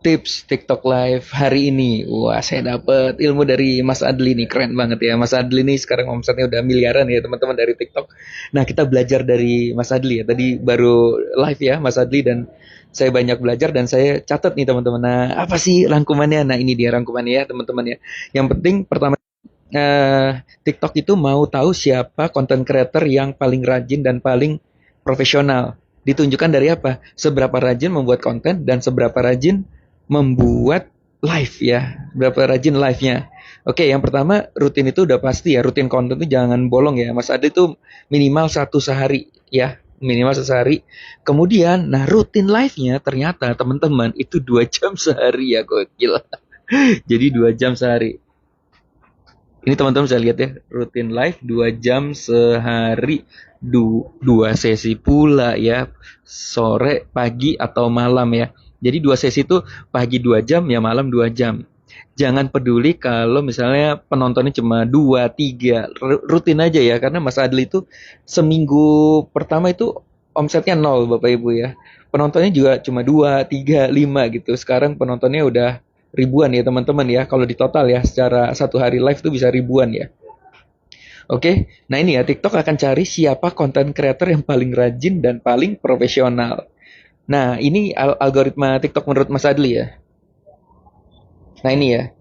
tips TikTok Live hari ini. Wah, saya dapat ilmu dari Mas Adli nih, keren banget ya. Mas Adli nih sekarang omsetnya udah miliaran ya teman-teman dari TikTok. Nah, kita belajar dari Mas Adli ya. Tadi baru live ya Mas Adli dan saya banyak belajar dan saya catat nih teman-teman. Nah, apa sih rangkumannya? Nah, ini dia rangkumannya ya teman-teman ya. Yang penting pertama TikTok itu mau tahu siapa content creator yang paling rajin dan paling profesional. Ditunjukkan dari apa? Seberapa rajin membuat konten dan seberapa rajin membuat live ya. Berapa rajin live-nya. Oke, yang pertama rutin itu udah pasti ya. Rutin konten itu jangan bolong ya. Mas Ade itu minimal satu sehari ya. Minimal sehari. Kemudian, nah rutin live-nya ternyata teman-teman itu 2 jam sehari ya. Gokil. Jadi 2 jam sehari. Ini teman-teman bisa lihat ya, rutin live 2 jam sehari, dua sesi pula ya, sore, pagi, atau malam ya. Jadi 2 sesi itu pagi 2 jam, ya malam 2 jam. Jangan peduli kalau misalnya penontonnya cuma 2 3 rutin aja ya, karena Mas Adli itu seminggu pertama itu omsetnya nol Bapak Ibu ya. Penontonnya juga cuma 2 3 5 gitu. Sekarang penontonnya udah ribuan ya teman-teman ya. Kalau di total ya secara satu hari live tuh bisa ribuan ya. Oke, nah ini ya TikTok akan cari siapa konten creator yang paling rajin dan paling profesional. Nah ini algoritma TikTok menurut Mas Adli ya. Nah ini ya,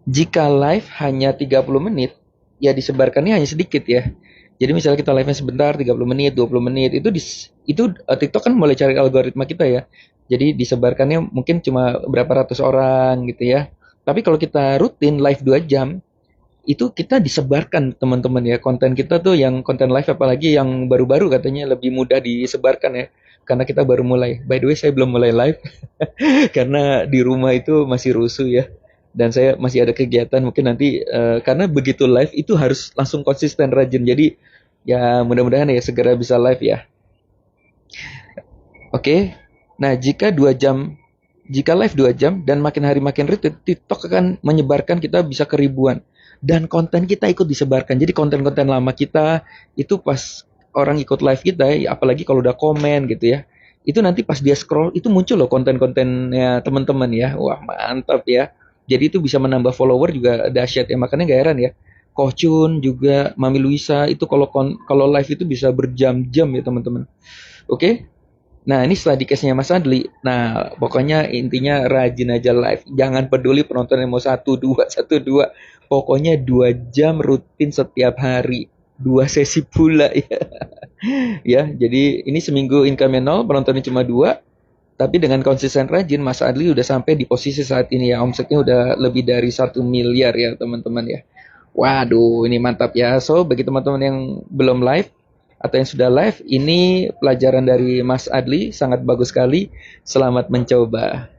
jika live hanya 30 menit, ya disebarkannya hanya sedikit ya. Jadi misalnya kita live-nya sebentar, 30 menit, 20 menit, TikTok kan mulai cari algoritma kita ya. Jadi disebarkannya mungkin cuma berapa ratus orang gitu ya. Tapi kalau kita rutin live 2 jam, itu kita disebarkan teman-teman ya. Konten kita tuh yang konten live apalagi yang baru-baru katanya lebih mudah disebarkan ya. Karena kita baru mulai. By the way, saya belum mulai live karena di rumah itu masih rusuh ya dan saya masih ada kegiatan mungkin nanti karena begitu live itu harus langsung konsisten rajin jadi ya mudah-mudahan ya segera bisa live ya. Oke, nah jika live 2 jam dan makin hari makin rutin, TikTok akan menyebarkan kita bisa ke ribuan dan konten kita ikut disebarkan. Jadi konten-konten lama kita itu pas orang ikut live kita ya, apalagi kalau udah komen gitu ya, itu nanti pas dia scroll itu muncul loh konten-kontennya teman-teman ya. Wah, mantap ya. Jadi itu bisa menambah follower juga dahsyat ya. Makanya gak heran ya. Kochun juga Mami Luisa itu kalau live itu bisa berjam-jam ya teman-teman. Oke. Nah, ini setelah di case-nya Mas Adli. Nah, pokoknya intinya rajin aja live. Jangan peduli penontonnya mau satu, dua, satu, dua. Pokoknya 2 jam rutin setiap hari. 2 sesi pula ya. Ya, jadi ini seminggu income nol, penontonnya cuma 2. Tapi dengan konsisten rajin, Mas Adli udah sampai di posisi saat ini ya. Omsetnya udah lebih dari 1 miliar ya teman-teman ya. Waduh, ini mantap ya. So, bagi teman-teman yang belum live, atau yang sudah live, ini pelajaran dari Mas Adli sangat bagus sekali. Selamat mencoba.